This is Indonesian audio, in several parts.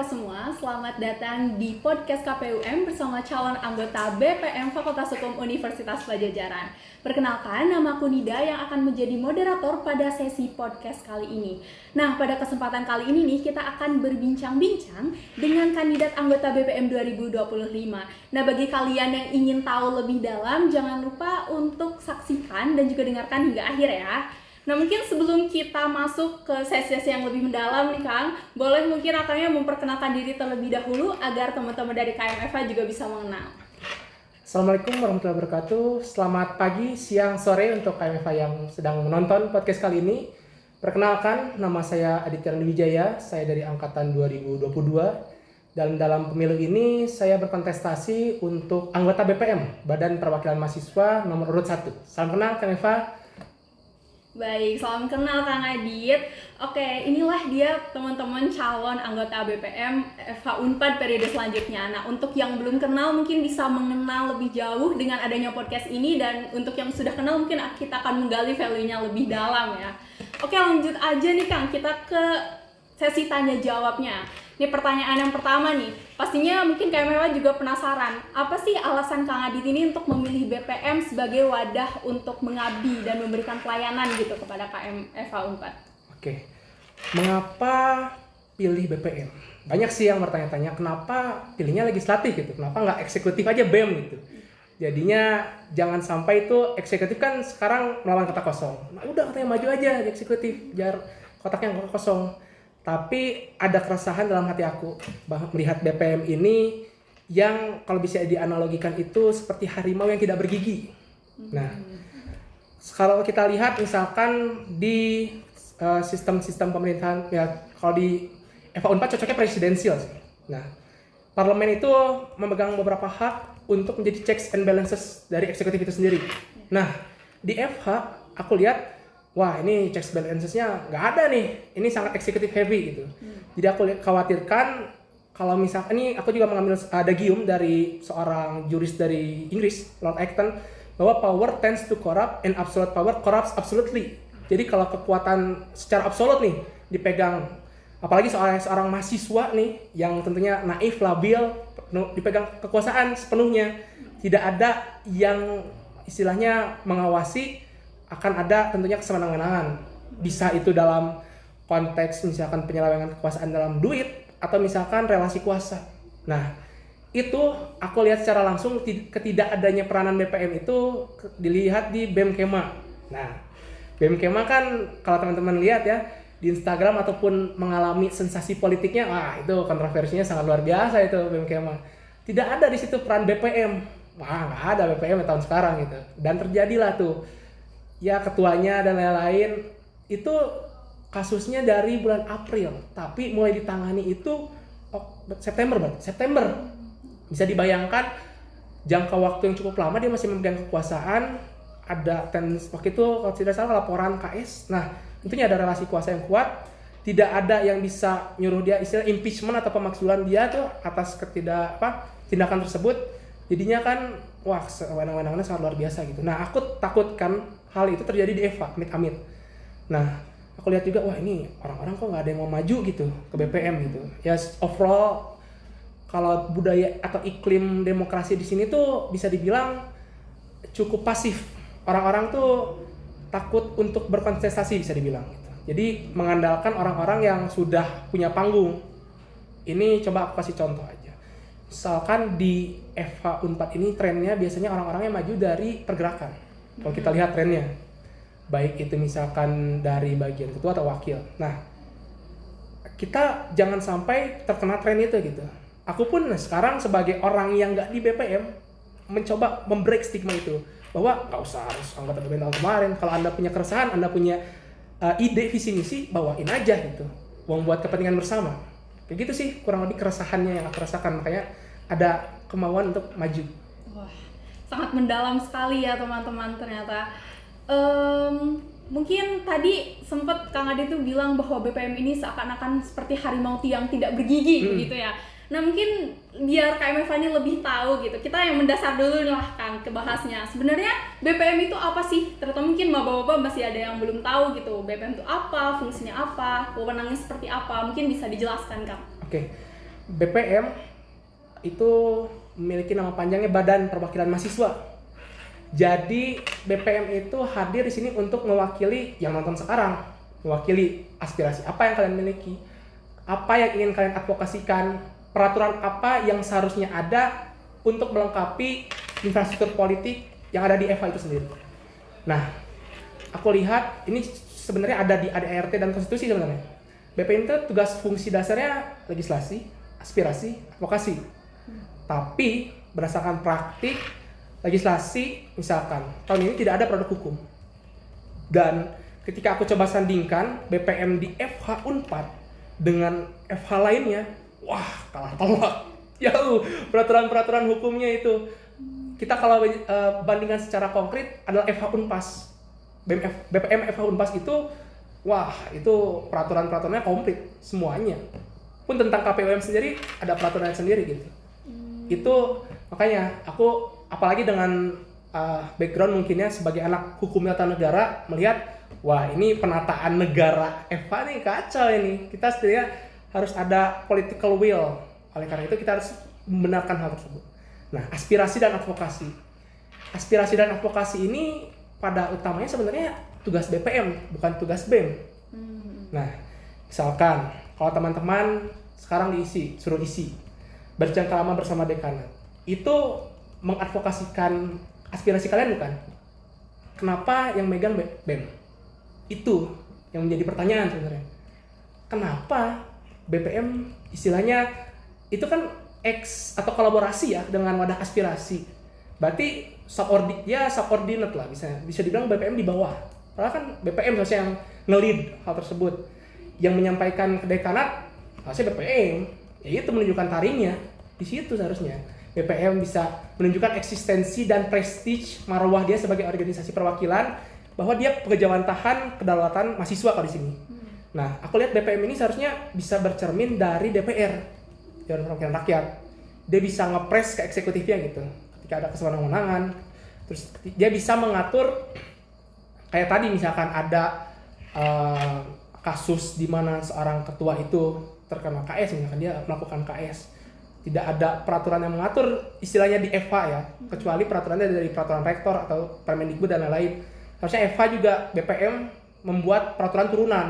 KMFA semua, selamat datang di podcast KPUM bersama calon anggota BPM Fakultas Hukum Universitas Padjadjaran. Perkenalkan, nama aku Nida yang akan menjadi moderator pada sesi podcast kali ini. Nah, pada kesempatan kali ini nih, kita akan berbincang-bincang dengan kandidat anggota BPM 2025. Nah, bagi kalian yang ingin tahu lebih dalam, jangan lupa untuk saksikan dan juga dengarkan hingga akhir ya. Nah, mungkin sebelum kita masuk ke sesi-sesi yang lebih mendalam nih Kang, boleh mungkin Akangnya memperkenalkan diri terlebih dahulu agar teman-teman dari KMFA juga bisa mengenal. Assalamualaikum warahmatullahi wabarakatuh. Selamat pagi, siang, sore untuk KMFA yang sedang menonton podcast kali ini. Perkenalkan, nama saya Aditya Wijaya, saya dari angkatan 2022. Dan dalam pemilu ini saya berkontestasi untuk anggota BPM, Badan Perwakilan Mahasiswa nomor urut 1. Salam kenal KMFA. Baik, salam kenal Kang Adit. Oke, inilah dia teman-teman calon anggota BPM FH Unpad periode selanjutnya. Nah, untuk yang belum kenal mungkin bisa mengenal lebih jauh dengan adanya podcast ini, dan untuk yang sudah kenal mungkin kita akan menggali value-nya lebih dalam ya. Oke, lanjut aja nih Kang, kita ke sesi tanya jawabnya. Ini pertanyaan yang pertama nih, pastinya mungkin KMFA juga penasaran, apa sih alasan Kang Adit ini untuk memilih BPM sebagai wadah untuk mengabdi dan memberikan pelayanan gitu kepada KMFA Unpad? Oke, mengapa pilih BPM? Banyak sih yang bertanya-tanya, kenapa pilihnya legislatif gitu, kenapa nggak eksekutif aja BEM gitu. Jadinya jangan sampai itu eksekutif kan sekarang melawan kotak kosong. Nah udah katanya maju aja di eksekutif, biar kotaknya nggak kosong. Tapi ada keresahan dalam hati aku bahwa melihat BPM ini yang kalau bisa dianalogikan itu seperti harimau yang tidak bergigi. Nah, kalau kita lihat misalkan di sistem-sistem pemerintahan, ya kalau di FH Unpad cocoknya presidensial sih. Nah, parlemen itu memegang beberapa hak untuk menjadi checks and balances dari eksekutif itu sendiri. Nah, di FH aku lihat wah ini checks balances-nya nggak ada nih, ini sangat executive heavy gitu. Jadi aku khawatirkan kalau misalkan ini aku juga mengambil adagium dari seorang juris dari Inggris, Lord Acton, bahwa power tends to corrupt and absolute power corrupts absolutely. Jadi kalau kekuatan secara absolut nih dipegang, apalagi seorang mahasiswa nih yang tentunya naif, labil, dipegang kekuasaan sepenuhnya, tidak ada yang istilahnya mengawasi, akan ada tentunya kesewenang-wenangan. Bisa itu dalam konteks misalkan penyelewengan kekuasaan dalam duit atau misalkan relasi kuasa. Nah, itu aku lihat secara langsung ketidakadanya peranan BPM itu dilihat di BEM Kema. Nah, BEM Kema kan kalau teman-teman lihat ya di Instagram ataupun mengalami sensasi politiknya, wah itu kontroversinya sangat luar biasa itu BEM Kema. Tidak ada di situ peran BPM. Wah, nggak ada BPM tahun sekarang gitu. Dan terjadilah tuh ya ketuanya dan lain-lain itu kasusnya dari bulan April, tapi mulai ditangani itu September. Bisa dibayangkan jangka waktu yang cukup lama dia masih memegang kekuasaan. Ada waktu itu kalau tidak salah laporan KS. Nah, tentunya ada relasi kuasa yang kuat. Tidak ada yang bisa nyuruh dia istilah impeachment atau pemakzulan dia tuh atas tindakan tersebut. Jadinya kan wah wewenang-wewenangnya sangat luar biasa gitu. Nah, aku takutkan hal itu terjadi di EVA, amit-amit. Nah, aku lihat juga, wah ini orang-orang kok nggak ada yang mau maju gitu ke BPM gitu. Ya overall, kalau budaya atau iklim demokrasi di sini tuh bisa dibilang cukup pasif. Orang-orang tuh takut untuk berkontestasi bisa dibilang gitu. Jadi mengandalkan orang-orang yang sudah punya panggung. Ini coba aku kasih contoh aja. Misalkan di FH Unpad ini trennya biasanya orang-orangnya maju dari pergerakan. Kalau kita lihat trennya, baik itu misalkan dari bagian ketua atau wakil. Nah, kita jangan sampai terkena tren itu gitu. Aku pun sekarang sebagai orang yang nggak di BPM, mencoba membreak stigma itu. Bahwa nggak usah harus anggota BPM tahun kemarin. Kalau Anda punya keresahan, Anda punya ide, visi misi, bawain aja gitu. Buat kepentingan bersama. Kayak gitu sih kurang lebih keresahannya yang aku rasakan. Makanya ada kemauan untuk maju. Wah, sangat mendalam sekali ya teman-teman ternyata. Mungkin tadi sempat Kang Adi tuh bilang bahwa BPM ini seakan-akan seperti harimau yang tidak bergigi gitu ya. Nah mungkin biar KMFA ini lebih tahu gitu, kita yang mendasar dulu lah Kang ke bahasnya. Sebenarnya BPM itu apa sih? Terutama mungkin bapak-bapak masih ada yang belum tahu gitu, BPM itu apa, fungsinya apa, wewenangnya seperti apa, mungkin bisa dijelaskan Kang. Oke. BPM itu memiliki nama panjangnya Badan Perwakilan Mahasiswa. Jadi BPM itu hadir di sini untuk mewakili yang nonton sekarang, mewakili aspirasi apa yang kalian miliki, apa yang ingin kalian advokasikan, peraturan apa yang seharusnya ada untuk melengkapi infrastruktur politik yang ada di EVA itu sendiri. Nah, aku lihat ini sebenarnya ada di ADART dan konstitusi sebenarnya. BPM itu tugas fungsi dasarnya legislasi, aspirasi, advokasi. Tapi berdasarkan praktik legislasi, misalkan tahun ini tidak ada produk hukum. Dan ketika aku coba sandingkan BPM di FH Unpad dengan FH lainnya, wah kalah telak. Jauh peraturan-peraturan hukumnya itu. Kita kalau bandingkan secara konkret adalah FH Unpas. BPM FH Unpas itu, wah itu peraturan-peraturannya komplit semuanya. Pun tentang KPUM sendiri ada peraturannya sendiri gitu. Itu makanya aku apalagi dengan background mungkinnya sebagai anak hukum tata negara melihat, wah ini penataan negara FH nih kacau ini. Kita setidaknya harus ada political will. Oleh karena itu kita harus membenarkan hal tersebut. Nah, aspirasi dan advokasi. Aspirasi dan advokasi ini pada utamanya sebenarnya tugas BPM, bukan tugas BEM. Nah, misalkan kalau teman-teman sekarang suruh isi berjangka lama bersama dekanat, itu mengadvokasikan aspirasi kalian bukan? Kenapa yang megang BEM? Itu yang menjadi pertanyaan sebenarnya. Kenapa BPM istilahnya itu kan atau kolaborasi ya dengan wadah aspirasi. Berarti subordinate lah, bisa dibilang BPM di bawah. Padahal kan BPM seharusnya yang nge-lead hal tersebut. Yang menyampaikan ke dekanat harusnya BPM. Ya itu menunjukkan taringnya. Di situ seharusnya BPM bisa menunjukkan eksistensi dan prestige marwah dia sebagai organisasi perwakilan, bahwa dia kejawantahan kedaulatan mahasiswa kalau di sini. Nah, aku lihat BPM ini seharusnya bisa bercermin dari DPR, Dewan Perwakilan Rakyat. Dia bisa ngepres ke eksekutifnya gitu. Ketika ada kewenangan, terus dia bisa mengatur kayak tadi misalkan ada kasus di mana seorang ketua itu terkena KS, misalkan dia melakukan KS. Tidak ada peraturan yang mengatur istilahnya di EVA ya, kecuali peraturannya dari peraturan rektor atau Permendikbud dan lain-lain. Harusnya EVA juga BPM membuat peraturan turunan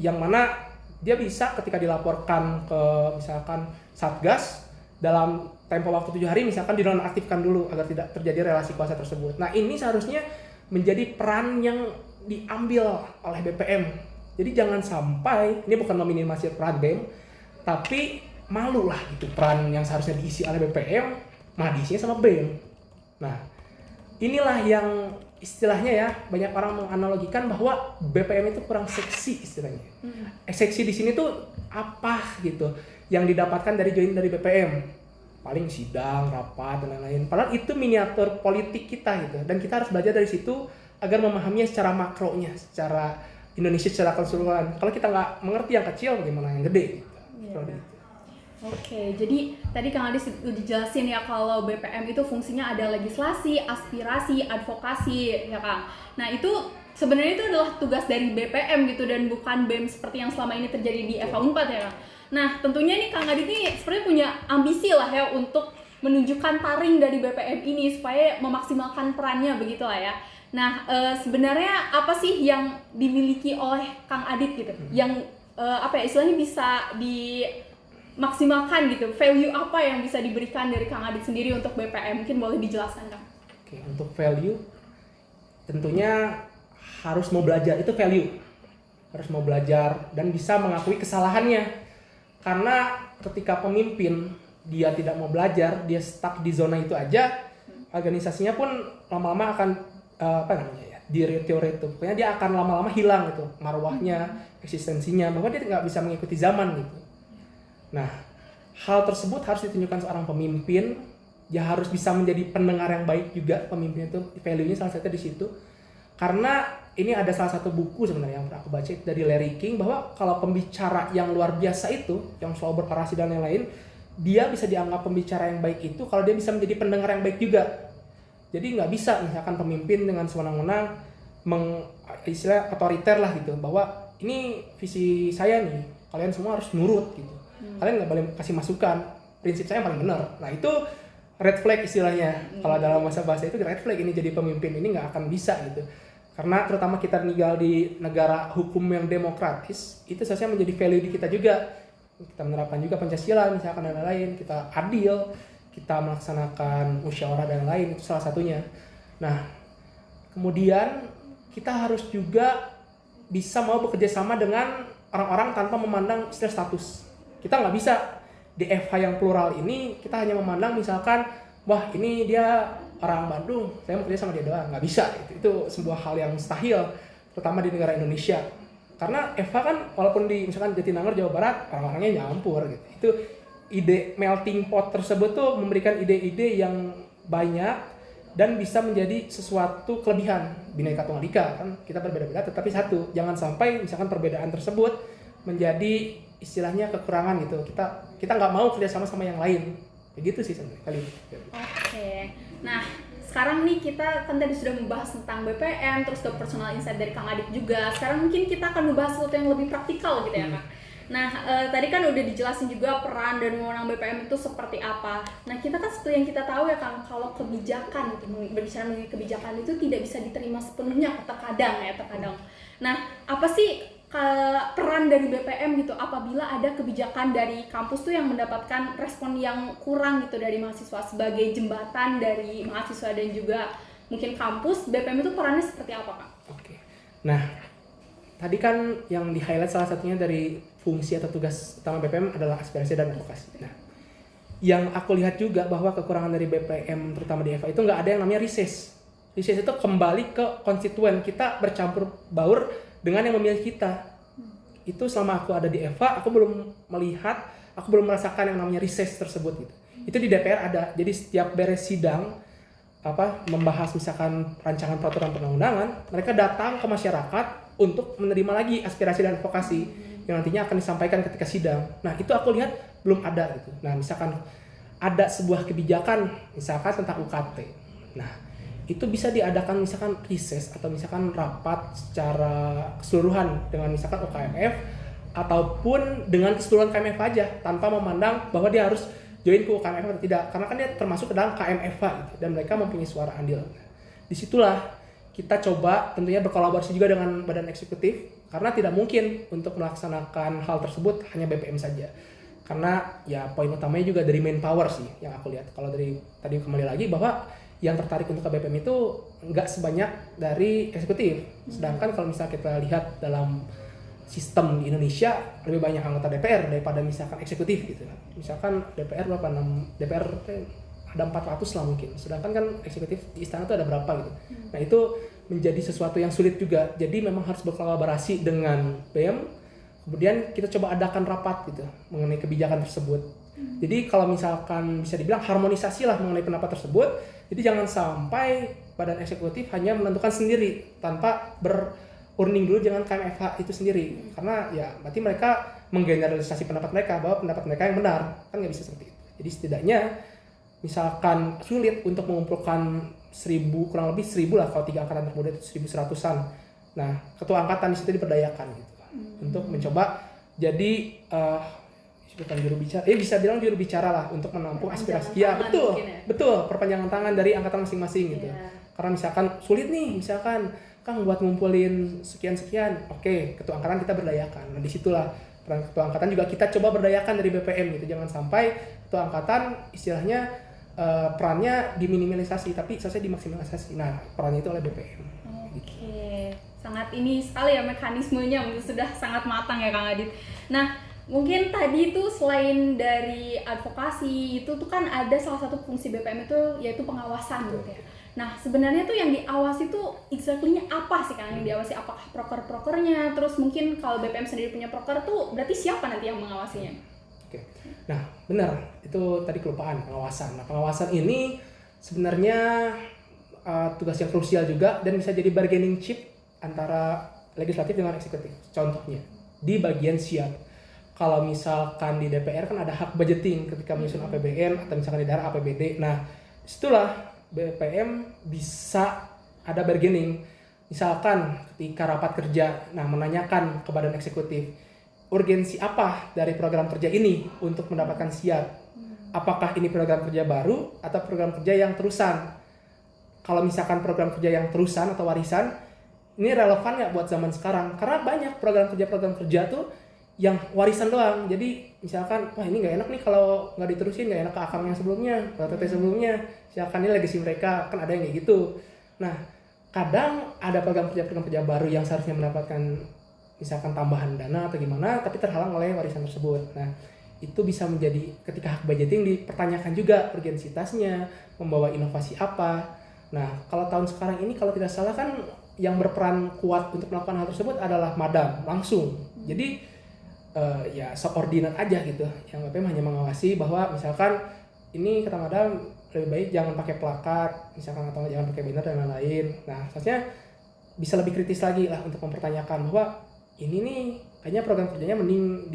yang mana dia bisa ketika dilaporkan ke misalkan Satgas dalam tempo waktu 7 hari misalkan dinonaktifkan dulu agar tidak terjadi relasi kuasa tersebut. Nah, ini seharusnya menjadi peran yang diambil oleh BPM. Jadi jangan sampai, ini bukan meminimalisir peran BEM, tapi malu lah gitu peran yang seharusnya diisi oleh BPM malah diisinya sama BEM. Nah, inilah yang istilahnya ya banyak orang menganalogikan bahwa BPM itu kurang seksi istilahnya. Seksi di sini tuh apa gitu yang didapatkan dari join dari BPM? Paling sidang, rapat dan lain-lain. Padahal itu miniatur politik kita gitu, dan kita harus belajar dari situ agar memahaminya secara makronya, secara Indonesia secara keseluruhan. Kalau kita nggak mengerti yang kecil, bagaimana yang gede? Gitu. Oke, jadi tadi Kang Adi sudah dijelasin ya kalau BPM itu fungsinya ada legislasi, aspirasi, advokasi, ya Kang. Nah itu sebenarnya itu adalah tugas dari BPM gitu dan bukan BEM seperti yang selama ini terjadi di EVA Unpad ya Kang. Nah tentunya nih Kang Adi ini sebenarnya punya ambisi lah ya untuk menunjukkan taring dari BPM ini supaya memaksimalkan perannya begitu lah ya. Nah sebenarnya apa sih yang dimiliki oleh Kang Adit gitu, yang istilahnya bisa dimaksimalkan gitu, value apa yang bisa diberikan dari Kang Adit sendiri untuk BPM, mungkin boleh dijelaskan Kang? Oke, untuk value tentunya harus mau belajar, itu value. Harus mau belajar dan bisa mengakui kesalahannya. Karena ketika pemimpin dia tidak mau belajar, dia stuck di zona itu aja, organisasinya pun lama-lama akan direto-reto. Pokoknya dia akan lama-lama hilang gitu, marwahnya, eksistensinya, bahwa dia nggak bisa mengikuti zaman gitu. Nah, hal tersebut harus ditunjukkan seorang pemimpin. Dia harus bisa menjadi pendengar yang baik juga, pemimpin itu value-nya salah satunya di situ. Karena ini ada salah satu buku sebenarnya yang aku baca dari Larry King, bahwa kalau pembicara yang luar biasa itu, yang selalu berorasi dan lain-lain, dia bisa dianggap pembicara yang baik itu kalau dia bisa menjadi pendengar yang baik juga. Jadi nggak bisa misalkan pemimpin dengan sewenang-wenang istilah otoriter lah gitu, bahwa ini visi saya nih, kalian semua harus nurut gitu. Kalian nggak boleh kasih masukan. Prinsip saya yang paling benar. Nah itu red flag istilahnya. Kalau dalam bahasa itu red flag, ini jadi pemimpin ini nggak akan bisa gitu. Karena terutama kita tinggal di negara hukum yang demokratis, itu seharusnya menjadi value di kita juga. Kita menerapkan juga Pancasila misalkan dan lain-lain, kita adil, kita melaksanakan musyawarah dan lain, itu salah satunya. Nah, kemudian kita harus juga bisa mau bekerja sama dengan orang-orang tanpa memandang istilah status. Kita nggak bisa di FH yang plural ini kita hanya memandang misalkan, wah ini dia orang Bandung, saya mau kerja sama dia doang. Nggak bisa, itu sebuah hal yang mustahil, terutama di negara Indonesia. Karena FH kan walaupun di misalkan Jatinangor, Jawa Barat, orang-orangnya nyampur gitu. Itu ide melting pot tersebut tuh memberikan ide-ide yang banyak dan bisa menjadi sesuatu kelebihan. Bhinneka Tunggal Ika kan, kita berbeda-beda tetapi satu. Jangan sampai misalkan perbedaan tersebut menjadi istilahnya kekurangan gitu. Kita nggak mau kerja sama yang lain. Begitu sih sebenarnya kali ini. Oke. Nah, sekarang nih kita kan tadi sudah membahas tentang BPM, terus ke personal insight dari Kang Adit juga. Sekarang mungkin kita akan membahas sesuatu yang lebih praktikal gitu ya, Kak. Nah, tadi kan udah dijelasin juga peran dan wewenang BPM itu seperti apa. Nah, kita kan seperti yang kita tahu ya, Kang, kalau kebijakan itu, berbicara mengenai kebijakan itu tidak bisa diterima sepenuhnya, terkadang. Nah, apa sih peran dari BPM gitu apabila ada kebijakan dari kampus tuh yang mendapatkan respon yang kurang gitu dari mahasiswa, sebagai jembatan dari mahasiswa dan juga mungkin kampus, BPM itu perannya seperti apa, Kak? Oke. Nah, tadi kan yang di-highlight salah satunya dari fungsi atau tugas utama BPM adalah aspirasi dan advokasi. Nah, yang aku lihat juga bahwa kekurangan dari BPM terutama di EVA itu nggak ada yang namanya recess. Recess itu kembali ke konstituen, kita bercampur baur dengan yang memilih kita. Itu selama aku ada di EVA, aku belum merasakan yang namanya recess tersebut gitu. Itu di DPR ada. Jadi setiap beres sidang membahas misalkan rancangan peraturan perundang-undangan, mereka datang ke masyarakat untuk menerima lagi aspirasi dan advokasi yang nantinya akan disampaikan ketika sidang. Nah, itu aku lihat belum ada gitu. Nah, misalkan ada sebuah kebijakan misalkan tentang UKT. Nah, itu bisa diadakan misalkan recess atau misalkan rapat secara keseluruhan dengan misalkan UKMF ataupun dengan keseluruhan KMF aja tanpa memandang bahwa dia harus join ke UKMF atau tidak, karena kan dia termasuk ke dalam KMFA gitu, dan mereka mempunyai suara andil. Disitulah kita coba tentunya berkolaborasi juga dengan badan eksekutif, karena tidak mungkin untuk melaksanakan hal tersebut hanya BPM saja, karena ya poin utamanya juga dari main power sih yang aku lihat. Kalau dari tadi kembali lagi bahwa yang tertarik untuk ke BPM itu nggak sebanyak dari eksekutif. Sedangkan kalau misalnya kita lihat dalam sistem di Indonesia lebih banyak anggota DPR daripada misalkan eksekutif gitu. Misalkan DPR berapa? DPR ada 400 lah mungkin. Sedangkan kan eksekutif di istana itu ada berapa gitu. Nah, itu menjadi sesuatu yang sulit juga. Jadi memang harus berkolaborasi dengan BEM. Kemudian kita coba adakan rapat gitu mengenai kebijakan tersebut. Jadi kalau misalkan bisa dibilang harmonisasi lah mengenai pendapat tersebut. Jadi jangan sampai badan eksekutif hanya menentukan sendiri tanpa berunding dulu dengan KMFH itu sendiri. Karena ya berarti mereka menggeneralisasi pendapat mereka bahwa pendapat mereka yang benar. Kan nggak bisa seperti itu. Jadi setidaknya misalkan sulit untuk mengumpulkan kurang lebih 1000 lah, kalau 3 angkatan termuda itu 1100-an. Nah, ketua angkatan di situ diberdayakan gitu untuk mencoba jadi bukan juru bicara, bisa bilang juru bicara lah untuk menampung aspirasi. Ya betul, perpanjangan tangan dari angkatan masing-masing gitu. Karena misalkan sulit nih, misalkan Kang buat ngumpulin sekian-sekian, oke, ketua angkatan kita berdayakan. Nah, disitulah peran ketua angkatan juga kita coba berdayakan dari BPM gitu. Jangan sampai ketua angkatan istilahnya perannya diminimalisasi, tapi selesai dimaksimalisasi. Nah, perannya itu oleh BPM. Oke, sangat ini sekali ya mekanismenya, sudah sangat matang ya Kang Adit. Nah, mungkin tadi itu selain dari advokasi itu tuh kan ada salah satu fungsi BPM itu yaitu pengawasan gitu ya. Nah, sebenarnya tuh yang diawasi tuh exactly-nya apa sih Kang? Yang diawasi apakah proker-prokernya? Terus mungkin kalau BPM sendiri punya proker tuh berarti siapa nanti yang mengawasinya? Oke. Nah, benar. Itu tadi kelupaan pengawasan. Nah, pengawasan ini sebenarnya tugas yang krusial juga dan bisa jadi bargaining chip antara legislatif dengan eksekutif. Contohnya di bagian siap. Kalau misalkan di DPR kan ada hak budgeting ketika menyusun APBN atau misalkan di daerah APBD. Nah, disitulah BPM bisa ada bargaining. Misalkan ketika rapat kerja, nah menanyakan ke badan eksekutif, urgensi apa dari program kerja ini untuk mendapatkan siap. Apakah ini program kerja baru atau program kerja yang terusan. Kalau misalkan program kerja yang terusan atau warisan, ini relevan nggak buat zaman sekarang? Karena banyak program kerja tuh yang warisan doang. Jadi misalkan, wah ini nggak enak nih kalau nggak diterusin, nggak enak ke akang yang sebelumnya, ke TT sebelumnya. Misalkan ini legacy mereka, kan ada yang kayak gitu. Nah, kadang ada program kerja baru yang seharusnya mendapatkan misalkan tambahan dana atau gimana, tapi terhalang oleh warisan tersebut. Nah, itu bisa menjadi ketika hak budgeting dipertanyakan juga urgensitasnya, membawa inovasi apa. Nah, kalau tahun sekarang ini kalau tidak salah kan yang berperan kuat untuk melakukan hal tersebut adalah Madam langsung. Jadi ya subordinate aja gitu. Yang BPM hanya mengawasi bahwa misalkan ini kata Madam lebih baik jangan pakai plakat, misalkan atau jangan pakai banner dan lain-lain. Nah, seharusnya bisa lebih kritis lagi lah untuk mempertanyakan bahwa ini nih kayaknya program kerjanya mending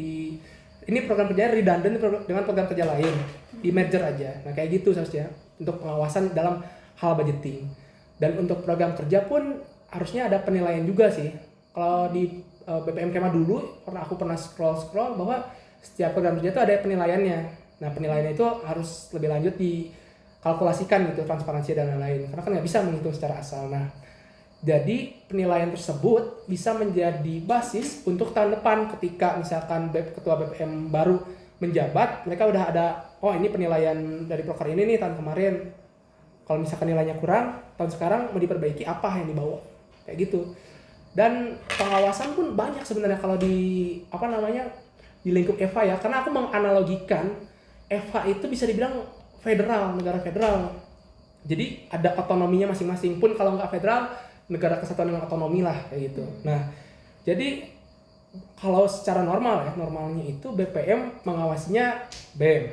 ini program kerjanya redundant dengan program kerja lain, di merger aja. Nah, kayak gitu seharusnya untuk pengawasan dalam hal budgeting. Dan untuk program kerja pun harusnya ada penilaian juga sih. Kalau di BPM Kema dulu, karena aku pernah scroll bahwa setiap program kerja itu ada penilaiannya. Nah, penilaiannya itu harus lebih lanjut dikalkulasikan gitu, transparansi dan lain-lain. Karena kan nggak bisa menghitung secara asal. Nah, jadi penilaian tersebut bisa menjadi basis untuk tahun depan ketika misalkan ketua BPM baru menjabat, mereka udah ada, oh ini penilaian dari proker ini nih tahun kemarin. Kalau misalkan nilainya kurang, tahun sekarang mau diperbaiki apa yang dibawa, kayak gitu. Dan pengawasan pun banyak sebenarnya kalau di di lingkup EVA ya, karena aku menganalogikan EVA itu bisa dibilang federal, negara federal. Jadi ada otonominya masing-masing, pun kalau nggak federal, negara kesatuan dengan otonomi lah kayak gitu. Nah, jadi kalau secara normal ya, normalnya itu BPM mengawasinya BEM.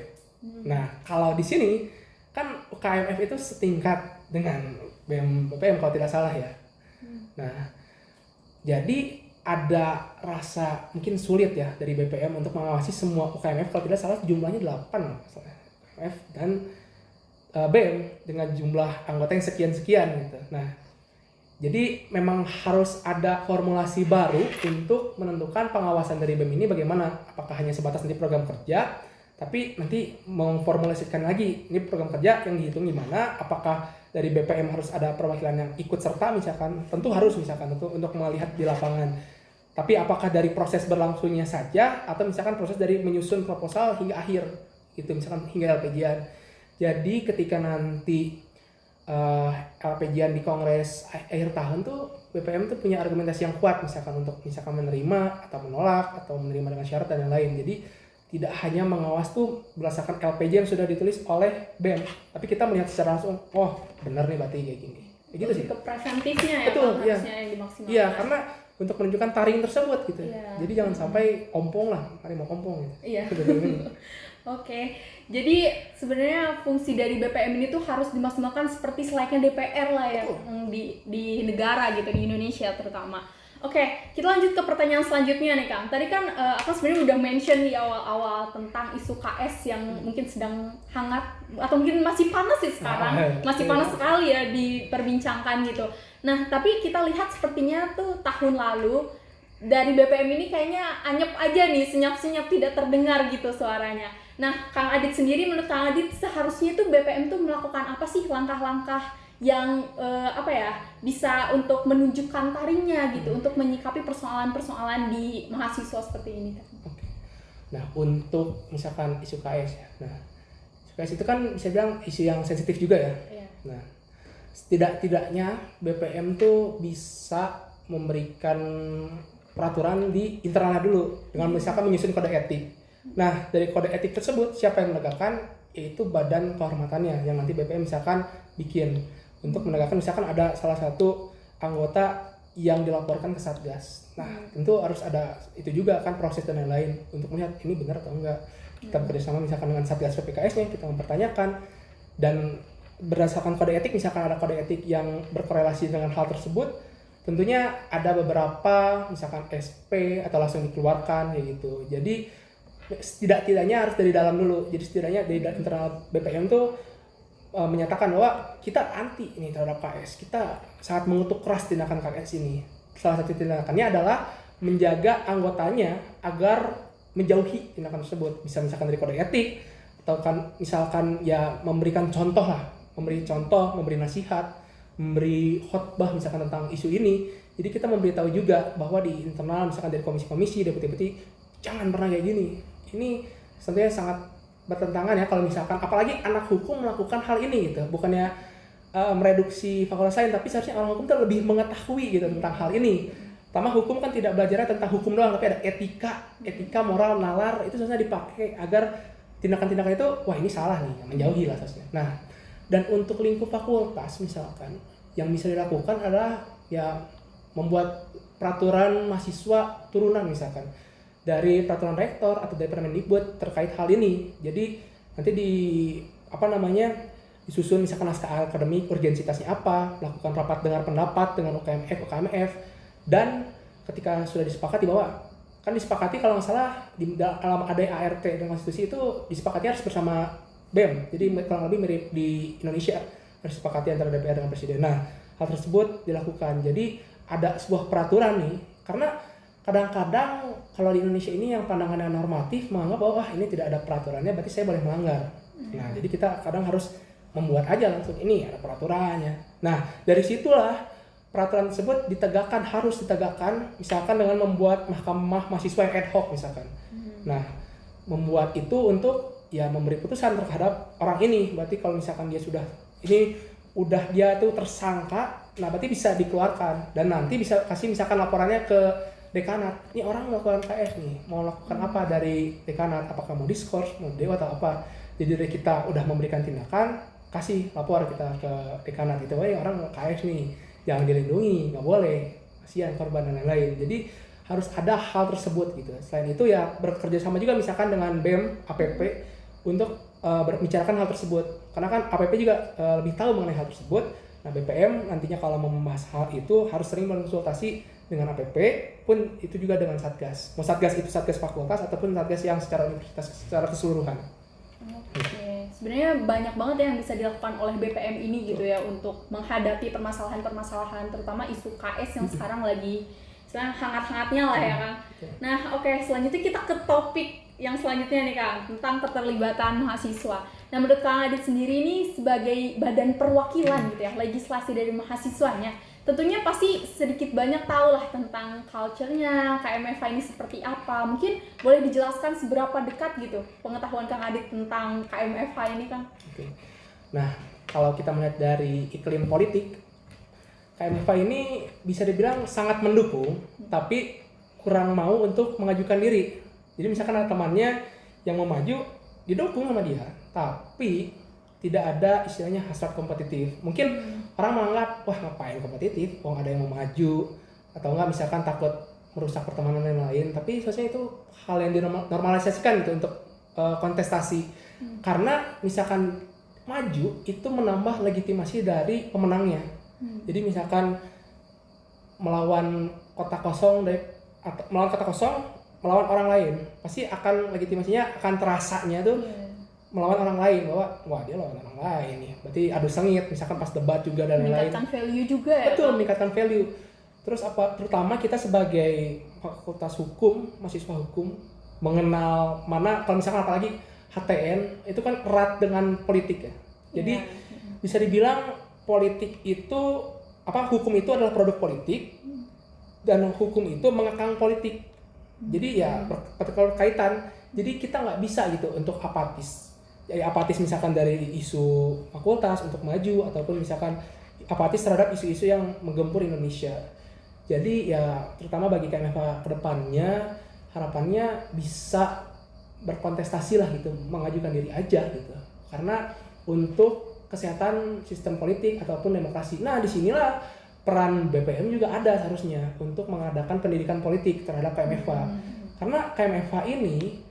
Nah, kalau di sini kan UKMF itu setingkat dengan BPM kalau tidak salah ya. Nah, jadi ada rasa mungkin sulit ya dari BPM untuk mengawasi semua UKMF, kalau tidak salah jumlahnya 8 UKMF dan BEM dengan jumlah anggota yang sekian-sekian gitu. Nah, jadi memang harus ada formulasi baru untuk menentukan pengawasan dari BEM ini bagaimana. Apakah hanya sebatas nanti program kerja, tapi nanti memformulasikan lagi ini program kerja yang dihitung gimana, apakah dari BPM harus ada perwakilan yang ikut serta misalkan, tentu harus misalkan untuk melihat di lapangan. Tapi apakah dari proses berlangsungnya saja atau misalkan proses dari menyusun proposal hingga akhir gitu, misalkan hingga LPG-an. Jadi ketika nanti LPG-an di kongres akhir tahun tuh BPM tuh punya argumentasi yang kuat misalkan untuk menerima atau menolak atau menerima dengan syarat dan lain-lain. Jadi tidak hanya mengawas tuh berdasarkan LPG yang sudah ditulis oleh BEM, tapi kita melihat secara langsung, oh benar nih berarti kayak gini. Kayak gitu sih. Ke preventifnya ya, betul, Bang, harusnya yang dimaksimalkan. Iya, karena untuk menunjukkan taring tersebut gitu. Iya. Jadi jangan sampai ompong lah, mari mau ompong gitu. Iya. Oke, jadi sebenarnya fungsi dari BPM ini tuh harus dimaksimalkan seperti selayaknya DPR lah ya, di negara gitu, di Indonesia terutama. Oke, kita lanjut ke pertanyaan selanjutnya nih Kang. Tadi kan aku sebenarnya udah mention di awal-awal tentang isu KS yang mungkin sedang hangat atau mungkin masih panas sih sekarang, masih panas sekali ya diperbincangkan gitu. Nah, tapi kita lihat sepertinya tuh tahun lalu dari BPM ini kayaknya anyep aja nih, senyap-senyap tidak terdengar gitu suaranya. Nah, Kang Adit sendiri, menurut Kang Adit seharusnya tuh BPM tuh melakukan apa sih langkah-langkah yang bisa untuk menunjukkan taringnya gitu, untuk menyikapi persoalan-persoalan di mahasiswa seperti ini. Oke. Nah, untuk misalkan isu KS ya. Nah, isu KS itu kan bisa bilang isu yang sensitif juga ya. Iya. Nah, setidak-tidaknya BPM tuh bisa memberikan peraturan di internalnya dulu dengan misalkan menyusun kode etik. Nah, dari kode etik tersebut siapa yang menegakkan? Yaitu badan kehormatannya yang nanti BPM misalkan bikin untuk menegakkan, misalkan ada salah satu anggota yang dilaporkan ke Satgas. Nah, tentu harus ada itu juga kan proses dan lain-lain untuk melihat ini benar atau enggak. Kita bekerjasama misalkan dengan Satgas PPKS-nya, kita mempertanyakan, dan berdasarkan kode etik, misalkan ada kode etik yang berkorelasi dengan hal tersebut, tentunya ada beberapa misalkan SP atau langsung dikeluarkan kayak gitu. Jadi tidak-tidaknya harus dari dalam dulu. Jadi setidaknya dari internal BPM tuh menyatakan bahwa kita anti ini terhadap KS, kita sangat mengutuk keras tindakan KS ini. Salah satu tindakannya adalah menjaga anggotanya agar menjauhi tindakan tersebut. Bisa misalkan dari kode etik, atau kan misalkan ya memberikan contoh lah, memberi contoh, memberi nasihat, memberi khotbah misalkan tentang isu ini. Jadi kita memberitahu juga bahwa di internal misalkan dari komisi-komisi, deputi-deputi, jangan pernah kayak gini. Ini tentunya sangat bertentangan ya kalau misalkan apalagi anak hukum melakukan hal ini gitu. Bukannya mereduksi fakultas lain, tapi seharusnya orang hukum itu lebih mengetahui gitu tentang hal ini. Pertama, hukum kan tidak belajarnya tentang hukum doang, tapi ada etika, moral, nalar, itu seharusnya dipakai agar tindakan-tindakan itu, wah ini salah nih, menjauhi lah seharusnya. Nah, dan untuk lingkup fakultas misalkan, yang bisa dilakukan adalah ya membuat peraturan mahasiswa turunan misalkan dari peraturan rektor atau dari Permendikbud terkait hal ini. Jadi nanti disusun misalkan naskah akademik, urgensitasnya apa, melakukan rapat dengar pendapat dengan UKMF, dan ketika sudah disepakati bahwa kan disepakati kalau nggak salah di dalam ADART dan konstitusi itu disepakati harus bersama BEM. Jadi kurang lebih mirip di Indonesia, harus disepakati antara DPR dengan Presiden. Nah, hal tersebut dilakukan. Jadi ada sebuah peraturan nih, karena kadang-kadang kalau di Indonesia ini yang pandangannya normatif menganggap bahwa wah ini tidak ada peraturannya berarti saya boleh melanggar. Nah, jadi kita kadang harus membuat aja langsung ini ada peraturannya. Nah, dari situlah peraturan tersebut harus ditegakkan misalkan dengan membuat mahkamah mahasiswa yang ad hoc misalkan. Nah, membuat itu untuk ya memberi putusan terhadap orang ini. Berarti kalau misalkan dia dia tuh tersangka, nah berarti bisa dikeluarkan dan nanti bisa kasih misalkan laporannya ke dekanat. Ini orang melakukan KS nih, mau lakukan apa dari dekanat? Apakah mau diskors, mau dewa atau apa? Jadi dari kita udah memberikan tindakan, kasih lapor kita ke dekanat gitu. Wah, orang KS nih, jangan dilindungi, nggak boleh, kasihan korban dan lain-lain. Jadi harus ada hal tersebut gitu. Selain itu ya bekerja sama juga misalkan dengan BEM, APP untuk membicarakan hal tersebut. Karena kan APP juga lebih tahu mengenai hal tersebut. Nah, BPM nantinya kalau membahas hal itu harus sering berkonsultasi dengan APP, pun itu juga dengan Satgas. Mau Satgas itu Satgas fakultas ataupun Satgas yang secara universitas secara keseluruhan. Oke, sebenarnya banyak banget ya yang bisa dilakukan oleh BPM ini gitu ya untuk menghadapi permasalahan-permasalahan terutama isu KS yang sekarang lagi hangat-hangatnya lah ya Kang. Nah, oke, selanjutnya kita ke topik yang selanjutnya nih Kang, tentang keterlibatan mahasiswa. Nah, menurut Kang Adit sendiri ini sebagai badan perwakilan gitu ya, legislasi dari mahasiswanya, tentunya pasti sedikit banyak tahu lah tentang culture-nya, KMFA ini seperti apa. Mungkin boleh dijelaskan seberapa dekat gitu pengetahuan Kang Adit tentang KMFA ini Kang? Oke. Nah, kalau kita melihat dari iklim politik, KMFA ini bisa dibilang sangat mendukung, tapi kurang mau untuk mengajukan diri. Jadi misalkan ada temannya yang mau maju, didukung sama dia, tapi tidak ada istilahnya hasrat kompetitif. Mungkin orang menganggap, wah ngapain kompetitif, ada yang mau maju, atau enggak misalkan takut merusak pertemanan yang lain. Tapi sebenarnya itu hal yang dinormalisasikan gitu untuk kontestasi. Karena misalkan maju itu menambah legitimasi dari pemenangnya. Jadi misalkan melawan kota kosong, melawan orang lain, pasti akan legitimasinya akan terasanya tuh melawan orang lain, bahwa wah dia lawan orang lain nih, berarti adu sengit misalkan pas debat juga dan lain-lain. Meningkatkan value juga ya. Betul, meningkatkan value. Terus terutama kita sebagai fakultas hukum, mahasiswa hukum, mengenal mana kalau misalkan apalagi HTN itu kan erat dengan politik ya. Jadi bisa dibilang politik itu hukum itu adalah produk politik dan hukum itu mengekang politik. Jadi ya berkaitan. Jadi kita nggak bisa gitu untuk apatis. Jadi apatis misalkan dari isu fakultas untuk maju ataupun misalkan apatis terhadap isu-isu yang menggempur Indonesia. Jadi ya terutama bagi KMFA kedepannya harapannya bisa berkontestasi lah gitu, mengajukan diri aja gitu. Karena untuk kesehatan sistem politik ataupun demokrasi. Nah, disinilah peran BPM juga ada seharusnya untuk mengadakan pendidikan politik terhadap KMFA. Karena KMFA ini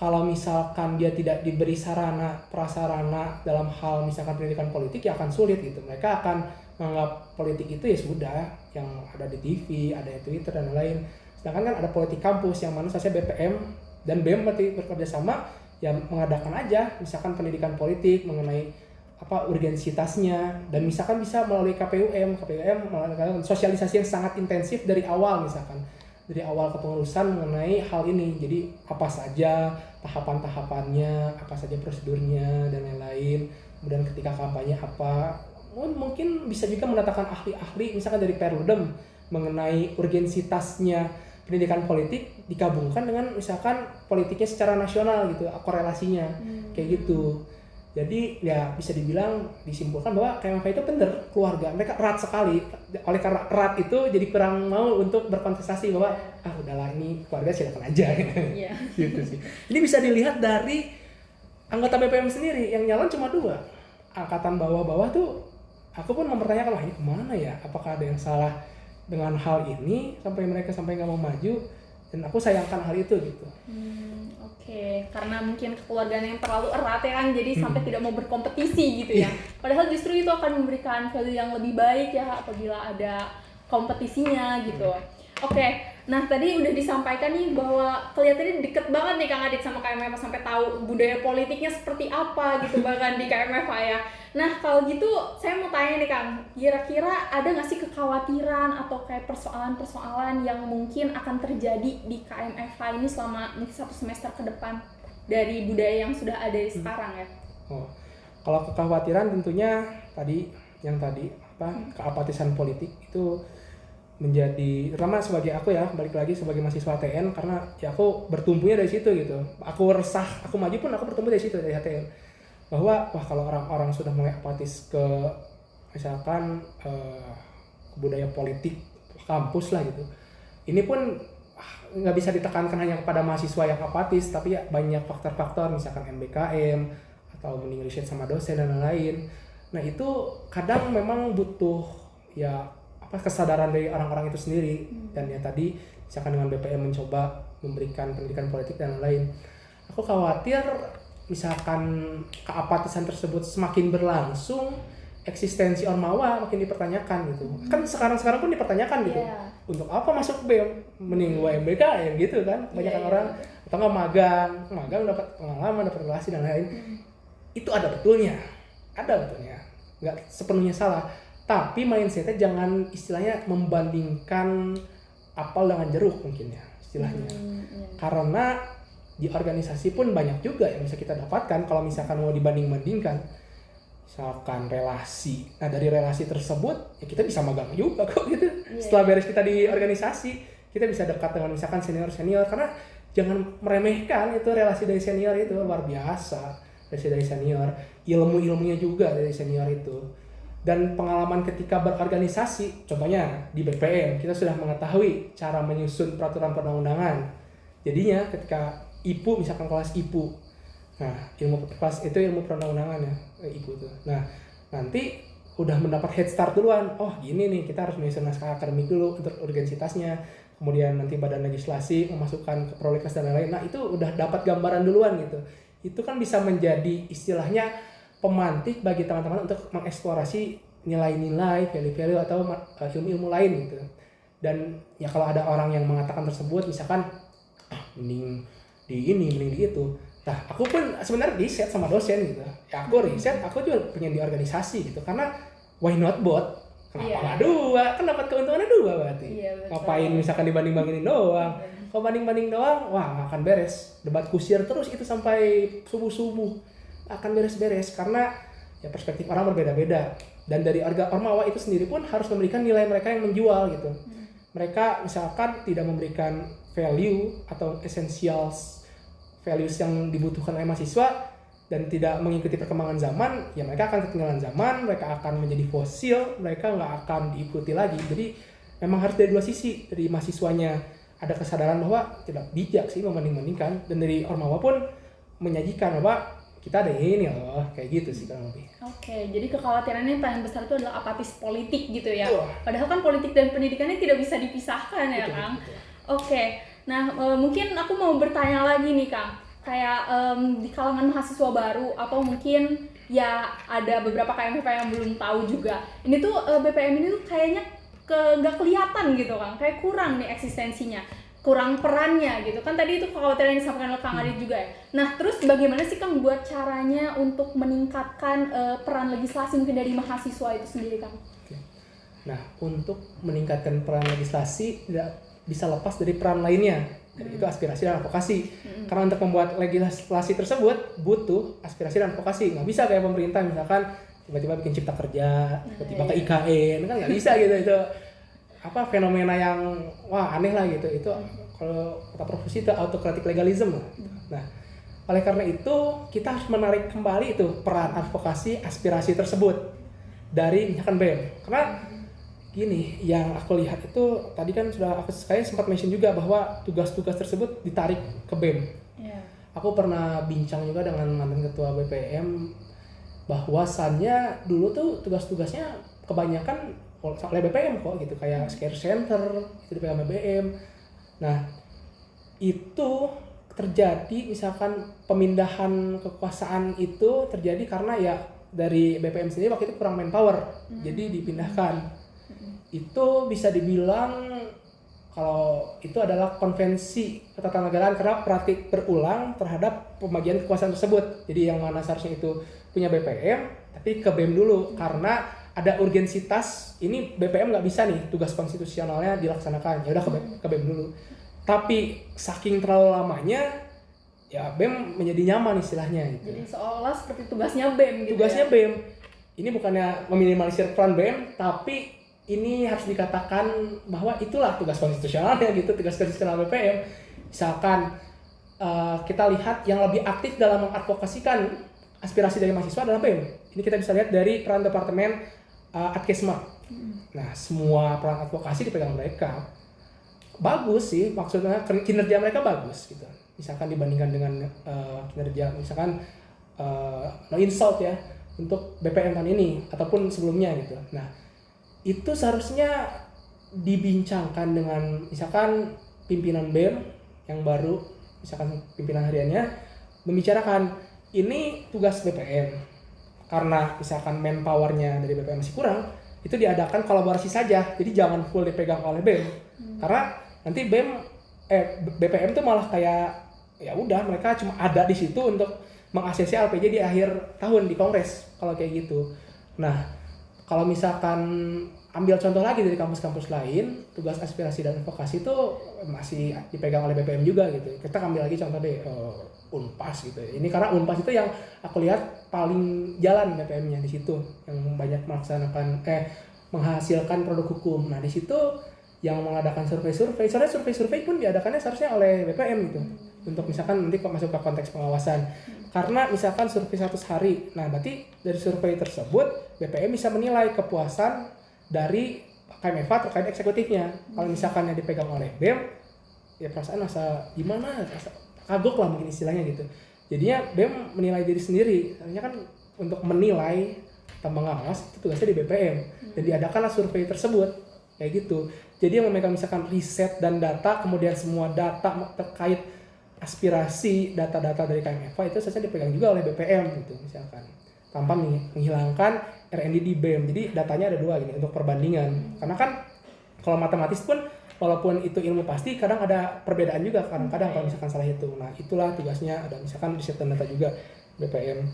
kalau misalkan dia tidak diberi sarana prasarana dalam hal misalkan pendidikan politik ya akan sulit gitu. Mereka akan menganggap politik itu ya sudah yang ada di TV, ada di Twitter dan lain. Sedangkan kan ada politik kampus yang mana seharusnya BPM dan BEM berarti bekerja sama ya mengadakan aja misalkan pendidikan politik mengenai urgensitasnya dan misalkan bisa melalui KPUM melakukan sosialisasi yang sangat intensif dari awal misalkan dari awal kepengurusan mengenai hal ini. Jadi apa saja tahapan-tahapannya, apa saja prosedurnya dan lain-lain. Kemudian ketika kampanye apa, mungkin bisa juga mendatangkan ahli-ahli misalkan dari Perludem mengenai urgensitasnya pendidikan politik digabungkan dengan misalkan politiknya secara nasional gitu, korelasinya kayak gitu. Jadi ya bisa dibilang disimpulkan bahwa KMF itu benar keluarga mereka erat sekali. Oleh karena erat itu jadi kurang mau untuk berkontestasi bahwa udahlah ini keluarga silakan aja. Iya. Gitu sih. Ini bisa dilihat dari anggota BPM sendiri yang nyalon cuma 2. Angkatan bawah-bawah tuh aku pun mempertanyakan lah ini kemana ya? Apakah ada yang salah dengan hal ini sampai mereka nggak mau maju? Dan aku sayangkan hal itu gitu. Oke, karena mungkin kekeluargaan yang terlalu erat ya kan, jadi sampai tidak mau berkompetisi gitu ya. Padahal justru itu akan memberikan value yang lebih baik ya apabila ada kompetisinya gitu. Oke, nah tadi udah disampaikan nih bahwa kelihatannya deket banget nih Kang Adit sama KMF sampai tahu budaya politiknya seperti apa gitu bahkan di KMF ya. Nah kalau gitu saya mau tanya nih Kang, kira-kira ada nggak sih kekhawatiran atau kayak persoalan-persoalan yang mungkin akan terjadi di KMF ini selama 1 semester ke depan dari budaya yang sudah ada sekarang ya? Kalau kekhawatiran tentunya tadi keapatisan politik itu menjadi, terutama sebagai aku ya, balik lagi sebagai mahasiswa ATN, karena ya aku bertumbuhnya dari situ gitu. Aku resah, aku maju pun aku bertumbuh dari situ, dari ATN. Bahwa kalau orang-orang sudah mulai apatis ke misalkan budaya politik kampus lah gitu. Ini pun nggak bisa ditekankan hanya kepada mahasiswa yang apatis, tapi ya banyak faktor-faktor misalkan MBKM atau mending riset sama dosen dan lain-lain. Nah itu kadang memang butuh ya kesadaran dari orang-orang itu sendiri. Dan ya tadi misalkan dengan BPM mencoba memberikan pendidikan politik dan lain-lain, aku khawatir misalkan keapatisan tersebut semakin berlangsung, eksistensi Ormawa makin dipertanyakan gitu. Kan sekarang pun dipertanyakan gitu. Untuk apa masuk BEM? Mending UMBK ya gitu kan. Banyak orang atau nggak magang dapat pengalaman, dapat relasi dan lain-lain. Itu ada betulnya, nggak sepenuhnya salah. Tapi mindsetnya jangan istilahnya membandingkan apel dengan jeruk mungkin ya istilahnya. Karena di organisasi pun banyak juga yang bisa kita dapatkan kalau misalkan mau dibanding-bandingkan. Misalkan relasi. Nah dari relasi tersebut ya kita bisa magang juga kok gitu. Setelah beres kita di organisasi, kita bisa dekat dengan misalkan senior-senior. Karena jangan meremehkan itu relasi dari senior itu luar biasa. Relasi dari senior, ilmu-ilmunya juga dari senior itu. Dan pengalaman ketika berorganisasi, contohnya di BPM, kita sudah mengetahui cara menyusun peraturan perundang-undangan. Jadinya ketika IPU, misalkan kelas IPU, nah kelas itu ilmu perundang-undangan ya, IPU itu. Nah nanti udah mendapat head start duluan, gini nih kita harus menyusun naskah akademik dulu untuk urgensitasnya, kemudian nanti badan legislasi memasukkan ke prolegnas dan lain-lain. Nah itu udah dapat gambaran duluan gitu. Itu kan bisa menjadi istilahnya pemantik bagi teman-teman untuk mengeksplorasi nilai-nilai, value-value atau ilmu-ilmu lain gitu. Dan ya kalau ada orang yang mengatakan tersebut, misalkan mending di ini, mending di itu. Nah, aku pun sebenarnya riset sama dosen gitu. Ya aku riset, aku juga pengen di organisasi gitu. Karena why not both? Kenapa nggak dua? Kan dapat keuntungannya dua berarti. Ngapain misalkan dibanding-bandingin doang? Kalau banding-banding doang, wah nggak akan beres. Debat kusir terus itu sampai subuh-subuh. Akan beres-beres karena ya perspektif orang berbeda-beda. Dan dari Ormawa itu sendiri pun harus memberikan nilai mereka yang menjual gitu. Mereka misalkan tidak memberikan value atau essentials values yang dibutuhkan oleh mahasiswa dan tidak mengikuti perkembangan zaman, ya mereka akan ketinggalan zaman, mereka akan menjadi fosil, mereka nggak akan diikuti lagi. Jadi memang harus dari dua sisi, dari mahasiswanya ada kesadaran bahwa tidak bijak sih membanding-bandingkan, dan dari Ormawa pun menyajikan bahwa kita ada ini loh, kayak gitu sih kurang lebih. Oke, jadi kekhawatirannya yang paling besar itu adalah apatis politik gitu ya. Padahal kan politik dan pendidikannya tidak bisa dipisahkan ya Kang. Oke, nah mungkin aku mau bertanya lagi nih Kang. Kayak di kalangan mahasiswa baru atau mungkin ya ada beberapa KMF yang belum tahu juga. Ini tuh BPM ini tuh kayaknya nggak kelihatan gitu Kang, kayak kurang nih eksistensinya, kurang perannya gitu kan. Tadi itu kekhawatiran yang disampaikan oleh Kang Adit juga ya. Nah terus bagaimana sih Kang buat caranya untuk meningkatkan peran legislasi mungkin dari mahasiswa itu sendiri Kang? Nah untuk meningkatkan peran legislasi bisa lepas dari peran lainnya, itu aspirasi dan advokasi. Karena untuk membuat legislasi tersebut butuh aspirasi dan advokasi. Nggak bisa kayak pemerintah misalkan tiba-tiba bikin cipta kerja, tiba-tiba ke IKN, kan nggak bisa gitu. Itu apa fenomena yang wah aneh lah gitu. Itu kalau kata profesi itu autocratic legalism lah. Nah, oleh karena itu kita harus menarik kembali itu peran advokasi aspirasi tersebut dari misalkan BEM. Karena gini, yang aku lihat itu tadi kan sudah saya sempat mention juga bahwa tugas-tugas tersebut ditarik ke BEM. Yeah. Aku pernah bincang juga dengan mantan ketua BPM bahwasannya dulu tuh tugas-tugasnya kebanyakan oleh BPM kok gitu, kayak care center itu dipegang BPM. Nah, itu terjadi misalkan pemindahan kekuasaan itu terjadi karena ya dari BPM sendiri waktu itu kurang manpower, jadi dipindahkan. Itu bisa dibilang kalau itu adalah konvensi ketatanegaraan karena praktik berulang terhadap pembagian kekuasaan tersebut. Jadi yang mana seharusnya itu punya BPM tapi ke BEM dulu karena ada urgensitas, ini BPM nggak bisa nih tugas konstitusionalnya dilaksanakan, ya udah ke BEM dulu. Tapi saking terlalu lamanya ya BEM menjadi nyaman istilahnya gitu. Jadi seolah seperti tugasnya BEM gitu. Tugasnya BEM. Ini bukannya meminimalisir peran BEM, tapi ini harus dikatakan bahwa itulah tugas konstitusionalnya gitu, tugas konstitusional BPM. Misalkan kita lihat yang lebih aktif dalam mengadvokasikan aspirasi dari mahasiswa adalah BEM. Ini kita bisa lihat dari peran departemen Adkesma. Nah, semua peran advokasi dipegang mereka. Bagus sih, maksudnya kinerja mereka bagus gitu. Misalkan dibandingkan dengan kinerja misalkan no insult ya untuk BPM tahun ini ataupun sebelumnya gitu. Nah, itu seharusnya dibincangkan dengan misalkan pimpinan BEM yang baru, misalkan pimpinan hariannya membicarakan ini tugas BPM karena misalkan manpowernya dari BPM masih kurang, itu diadakan kolaborasi saja, jadi jangan full dipegang oleh BEM karena nanti BPM tuh malah kayak ya udah mereka cuma ada di situ untuk meng-ACC LPJ di akhir tahun di kongres kalau kayak gitu. Nah, kalau misalkan ambil contoh lagi dari kampus-kampus lain, tugas aspirasi dan advokasi itu masih dipegang oleh BPM juga gitu. Kita ambil lagi contoh deh Unpas gitu. Ini karena Unpas itu yang aku lihat paling jalan BPM-nya di situ, yang banyak menghasilkan produk hukum. Nah, di situ yang mengadakan survei-survei, soalnya survei-survei pun diadakannya seharusnya oleh BPM gitu. Untuk misalkan nanti kok masuk ke konteks pengawasan. Karena misalkan survei 100 hari, nah berarti dari survei tersebut BPM bisa menilai kepuasan dari KMFA terkait eksekutifnya. Kalau misalkan yang dipegang oleh BEM, ya perasaan masa gimana, kagok lah mungkin istilahnya gitu. Jadinya BEM menilai diri sendiri, artinya kan untuk menilai atau mengawas itu tugasnya di BPM. Dan diadakanlah survei tersebut, kayak gitu. Jadi yang memegang misalkan riset dan data, kemudian semua data terkait aspirasi data-data dari KMFA itu seharusnya dipegang juga oleh BPM gitu misalkan, tanpa menghilangkan R&D di BEM. Jadi datanya ada dua gini untuk perbandingan, karena kan kalau matematis pun walaupun itu ilmu pasti kadang ada perbedaan juga kadang-kadang kalau misalkan salah hitung. Nah, itulah tugasnya ada misalkan riset dan data juga BPM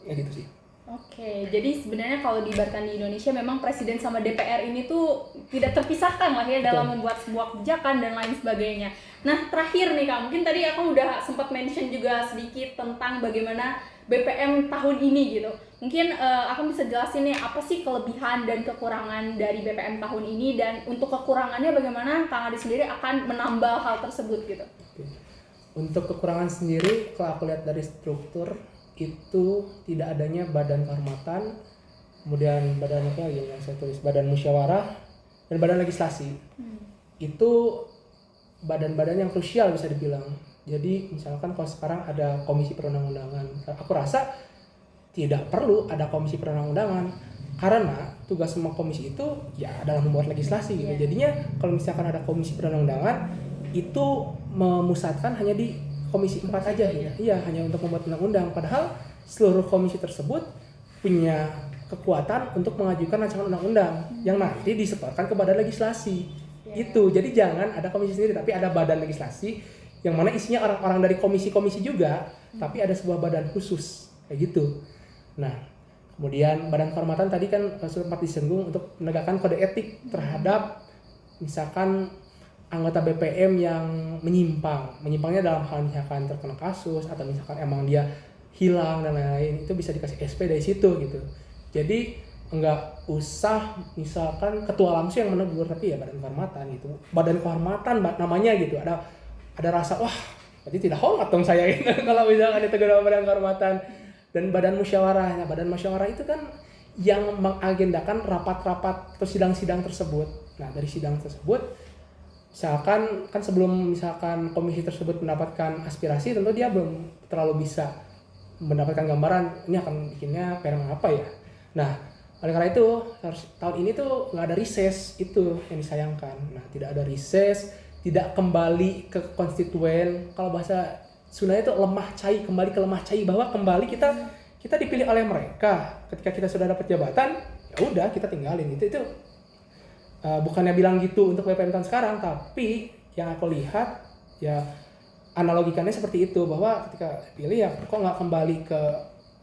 ya gitu sih. Oke, jadi sebenarnya kalau diibaratkan di Indonesia memang presiden sama DPR ini tuh tidak terpisahkan lah ya dalam membuat sebuah kebijakan dan lain sebagainya. Nah, terakhir nih Kak, mungkin tadi aku udah sempat mention juga sedikit tentang bagaimana BPM tahun ini gitu. Mungkin aku bisa jelasin nih apa sih kelebihan dan kekurangan dari BPM tahun ini, dan untuk kekurangannya bagaimana Kang Adi sendiri akan menambal hal tersebut gitu. Oke. Untuk kekurangan sendiri, kalau aku lihat dari struktur itu tidak adanya badan kehormatan, kemudian badan apa lagi yang saya tulis, badan musyawarah dan badan legislasi. Itu badan-badan yang krusial bisa dibilang. Jadi misalkan kalau sekarang ada komisi perundang-undangan, aku rasa tidak perlu ada komisi perundang-undangan karena tugas semua komisi itu ya adalah membuat legislasi gitu. Jadinya kalau misalkan ada komisi perundang-undangan itu memusatkan hanya di komisi 4 aja gitu. Iya, hanya untuk membuat undang-undang. Padahal seluruh komisi tersebut punya kekuatan untuk mengajukan rancangan undang-undang yang nanti disetorkan ke badan legislasi. Itu. Jadi jangan ada komisi sendiri, tapi ada badan legislasi yang mana isinya orang-orang dari komisi-komisi juga, tapi ada sebuah badan khusus kayak gitu. Nah, kemudian badan kehormatan tadi kan sempat disinggung untuk menegakkan kode etik terhadap misalkan anggota BPM yang menyimpangnya dalam hal misalkan terkena kasus atau misalkan emang dia hilang dan lain-lain, itu bisa dikasih SP dari situ gitu. Jadi nggak usah misalkan ketua Lamsu yang menegur, tapi ya badan kehormatan gitu, badan kehormatan namanya gitu, ada rasa wah berarti tidak hormat dong saya gitu kalau misalkan ditegur sama badan kehormatan. Dan badan musyawarah, nah badan musyawarah itu kan yang mengagendakan rapat-rapat atau sidang-sidang tersebut. Nah dari sidang tersebut misalkan kan sebelum misalkan komisi tersebut mendapatkan aspirasi, tentu dia belum terlalu bisa mendapatkan gambaran ini akan bikinnya perang apa ya. Nah oleh karena itu tahun ini tuh nggak ada reses, itu yang disayangkan. Nah tidak ada reses, tidak kembali ke konstituen, kalau bahasa Sundanya itu lemah cai, kembali ke lemah cai, bahwa kembali kita dipilih oleh mereka ketika kita sudah dapat jabatan, ya udah kita tinggalin itu bukannya bilang gitu untuk BPM tahun sekarang, tapi yang aku lihat ya analogikannya seperti itu, bahwa ketika pilih ya kok nggak kembali ke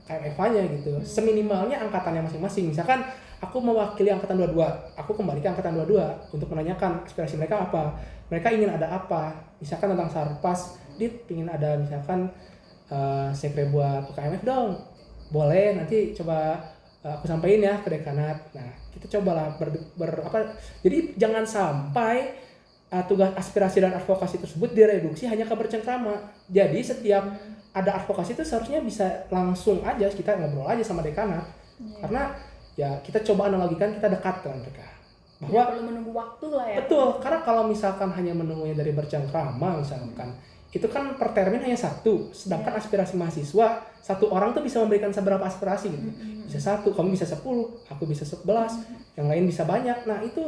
KMFA-nya gitu, seminimalnya angkatannya masing-masing. Misalkan aku mewakili angkatan 22, aku kembali ke angkatan 22 untuk menanyakan aspirasi mereka apa, mereka ingin ada apa, misalkan tentang Sarpas, ingin ada misalkan sekre buat UKMF dong, boleh nanti coba aku sampaikan ya ke dekanat. Nah kita cobalah jadi jangan sampai tugas aspirasi dan advokasi tersebut direduksi hanya ke bercengkrama. Jadi setiap ada advokasi itu seharusnya bisa langsung aja kita ngobrol aja sama dekanat, karena ya kita coba analogikan kita dekat dengan mereka, bahwa perlu menunggu waktu lah ya. Betul, karena kalau misalkan hanya menunggunya dari bercengkrama misalkan, itu kan per termin hanya satu, sedangkan aspirasi mahasiswa satu orang tuh bisa memberikan seberapa aspirasi gitu, bisa 1, kamu bisa 10, aku bisa 11, yang lain bisa banyak. Nah itu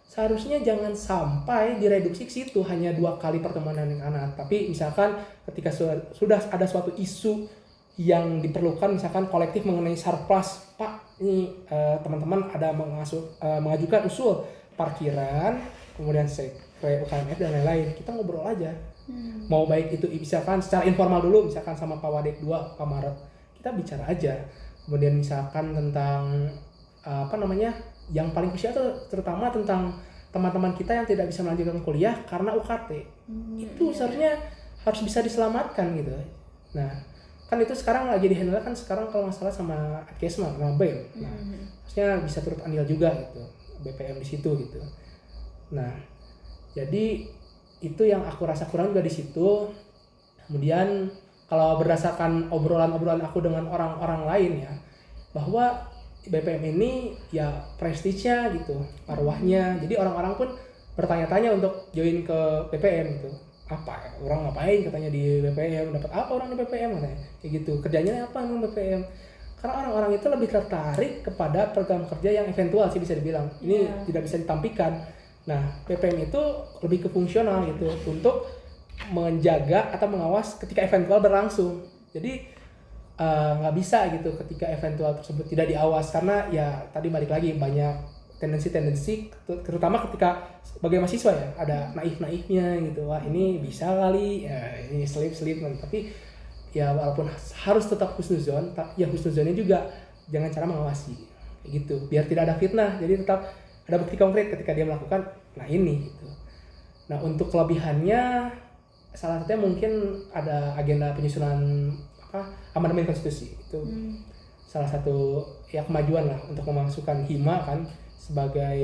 seharusnya jangan sampai direduksi ke situ hanya 2 kali pertemuan dengan anak, tapi misalkan ketika sudah ada suatu isu yang diperlukan, misalkan kolektif mengenai Sarplas, Pak ini teman-teman ada mengajukan usul parkiran, kemudian sekre UKMF dan lain-lain, kita ngobrol aja. Mau baik itu misalkan secara informal dulu, misalkan sama Pak Wadek 2, Pak Maret, kita bicara aja. Kemudian misalkan tentang yang paling krusial itu terutama tentang teman-teman kita yang tidak bisa melanjutkan kuliah karena UKT. Itu seharusnya harus bisa diselamatkan gitu. Nah kan itu sekarang lagi dihandle kan sekarang kalau nggak salah sama Adkesma, sama BEM. Nah harusnya bisa turut andil juga gitu BPM di situ gitu. Nah jadi itu yang aku rasa kurang juga di situ. Kemudian kalau berdasarkan obrolan aku dengan orang-orang lain ya, bahwa BPM ini ya prestisnya gitu, marwahnya. Jadi orang-orang pun bertanya-tanya untuk join ke BPM gitu. Apa ya, orang ngapain katanya di BPM, dapat apa orang di BPM katanya. Kayak gitu. Kerjanya apa emang BPM? Karena orang-orang itu lebih tertarik kepada program kerja yang eventual sih bisa dibilang. Ini tidak bisa ditampikan. Nah, BPM itu lebih ke fungsional gitu, untuk menjaga atau mengawas ketika eventual berlangsung. Jadi nggak bisa gitu ketika eventual tersebut tidak diawas, karena ya tadi balik lagi banyak tendensi terutama ketika sebagai mahasiswa ya ada naif-naifnya gitu, wah ini bisa kali ya, ini selip tapi ya walaupun harus tetap husnuzon, ya husnuzonnya juga jangan cara mengawasi kayak gitu biar tidak ada fitnah, jadi tetap ada bukti konkret ketika dia melakukan nah ini gitu. Nah untuk kelebihannya salah satunya mungkin ada agenda penyusunan amandemen konstitusi itu salah satu ya kemajuan lah untuk memasukkan HIMA kan sebagai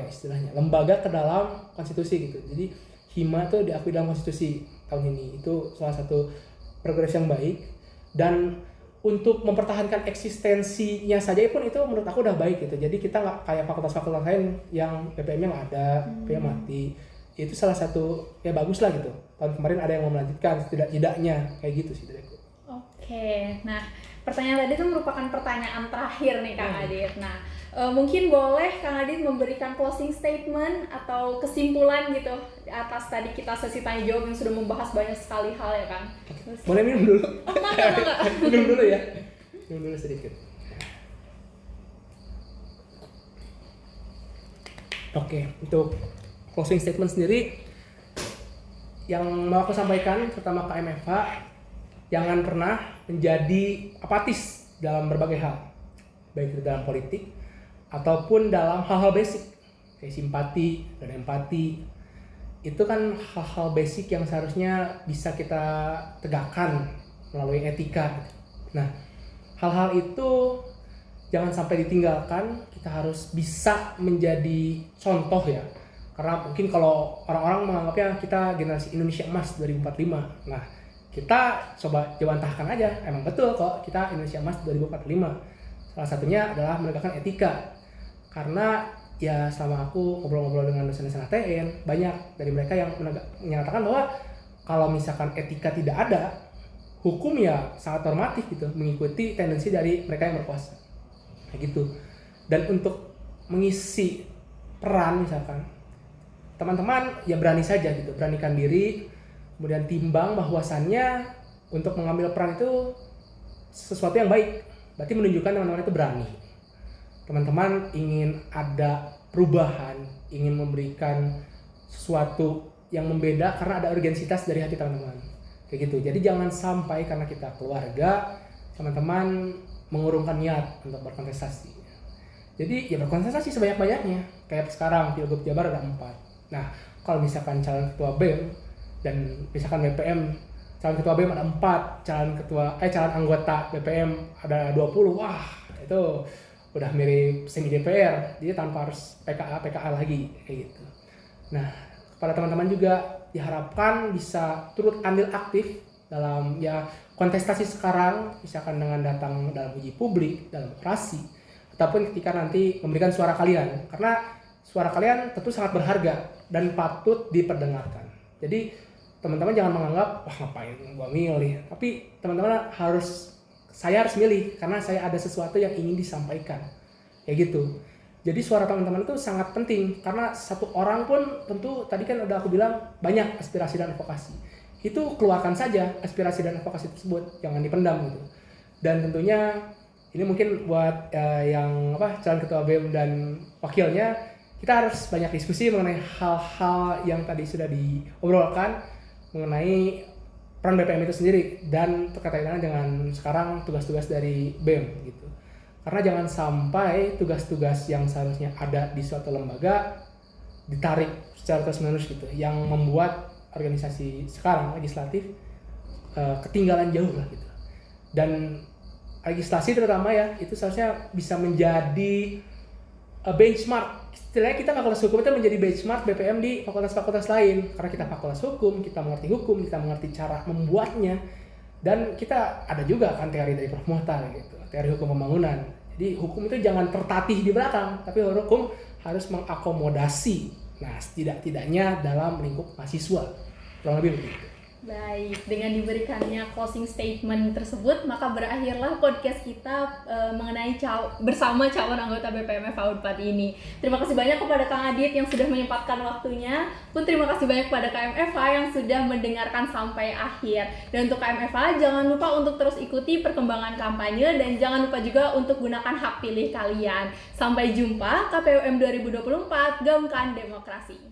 istilahnya lembaga ke dalam konstitusi gitu. Jadi HIMA tuh diakui dalam konstitusi tahun ini, itu salah satu progres yang baik, dan untuk mempertahankan eksistensinya saja pun itu menurut aku udah baik gitu. Jadi kita nggak kayak fakultas-fakultas lain yang PPM-nya nggak ada, PPM mati. Itu salah satu ya bagus lah gitu. Tahun kemarin ada yang mau melanjutkan, tidak-tidaknya kayak gitu sih dari aku. Oke, nah pertanyaan tadi itu merupakan pertanyaan terakhir nih Kang Adit. Nah mungkin boleh Kang Adit memberikan closing statement atau kesimpulan gitu atas tadi kita sesi tanya jawab yang sudah membahas banyak sekali hal ya Kang. Boleh minum dulu? Oh enggak. Minum dulu ya. Minum dulu sedikit. Oke, untuk closing statement sendiri yang mau aku sampaikan pertama ke MFA, jangan pernah menjadi apatis dalam berbagai hal, baik itu dalam politik ataupun dalam hal-hal basic kayak simpati dan empati. Itu kan hal-hal basic yang seharusnya bisa kita tegakkan melalui etika. Nah, hal-hal itu jangan sampai ditinggalkan. Kita harus bisa menjadi contoh ya. Karena mungkin kalau orang-orang menganggapnya kita generasi Indonesia Emas 2045. Nah, kita coba jawantahkan aja. Emang betul kok kita Indonesia Emas 2045. Salah satunya adalah menegakkan etika. Karena ya selama aku ngobrol-ngobrol dengan dosen-dosen ATN, banyak dari mereka yang menyatakan bahwa kalau misalkan etika tidak ada, hukum ya sangat normatif gitu, mengikuti tendensi dari mereka yang berkuasa. Kayak gitu. Dan untuk mengisi peran misalkan, teman-teman ya berani saja gitu, beranikan diri, kemudian timbang bahwasannya untuk mengambil peran itu sesuatu yang baik. Berarti menunjukkan teman-teman itu berani. Teman-teman ingin ada perubahan, ingin memberikan sesuatu yang membeda karena ada urgensitas dari hati teman-teman. Kayak gitu. Jadi jangan sampai karena kita keluarga, teman-teman mengurungkan niat untuk berkontestasi. Jadi ya berkontestasi sebanyak-banyaknya. Kayak sekarang Pilgub Jabar ada 4. Nah, kalau misalkan calon ketua BEM dan misalkan BPM, calon ketua BEM ada 4, calon anggota BPM ada 20. Wah, itu udah mirip semi DPR, jadi tanpa harus PKA lagi kayak gitu. Nah, kepada teman-teman juga diharapkan bisa turut andil aktif dalam ya kontestasi sekarang, misalkan dengan datang dalam uji publik, dalam orasi, ataupun ketika nanti memberikan suara kalian, karena suara kalian tentu sangat berharga dan patut diperdengarkan. Jadi teman-teman jangan menganggap wah ngapain gua milih, tapi teman-teman saya harus milih karena saya ada sesuatu yang ingin disampaikan. Kayak gitu. Jadi suara teman-teman itu sangat penting karena satu orang pun tentu tadi kan udah aku bilang banyak aspirasi dan advokasi. Itu keluarkan saja aspirasi dan advokasi tersebut, jangan dipendam gitu. Dan tentunya ini mungkin buat yang calon ketua BEM dan wakilnya, kita harus banyak diskusi mengenai hal-hal yang tadi sudah diobrolkan mengenai peran BPM itu sendiri dan terkaitan dengan sekarang tugas-tugas dari BEM gitu. Karena jangan sampai tugas-tugas yang seharusnya ada di suatu lembaga ditarik secara terus-menerus gitu, yang membuat organisasi sekarang legislatif ketinggalan jauh lah gitu. Dan legislasi terutama ya itu seharusnya bisa menjadi benchmark. Istilahnya kita fakultas hukum itu menjadi benchmark BPM di fakultas-fakultas lain, karena kita fakultas hukum, kita mengerti cara membuatnya, dan kita ada juga kan teori dari Prof. Muhtar gitu, teori hukum pembangunan. Jadi hukum itu jangan tertatih di belakang, tapi hukum harus mengakomodasi. Nah, setidak-tidaknya dalam lingkup mahasiswa, kurang lebih begitu. Baik, dengan diberikannya closing statement tersebut, maka berakhirlah podcast kita mengenai bersama calon anggota BPM FA Unpad ini. Terima kasih banyak kepada Kang Adit yang sudah menyempatkan waktunya. Pun terima kasih banyak kepada KMFA yang sudah mendengarkan sampai akhir. Dan untuk KMFA, jangan lupa untuk terus ikuti perkembangan kampanye dan jangan lupa juga untuk gunakan hak pilih kalian. Sampai jumpa, KPUM 2024, gaungkan demokrasi.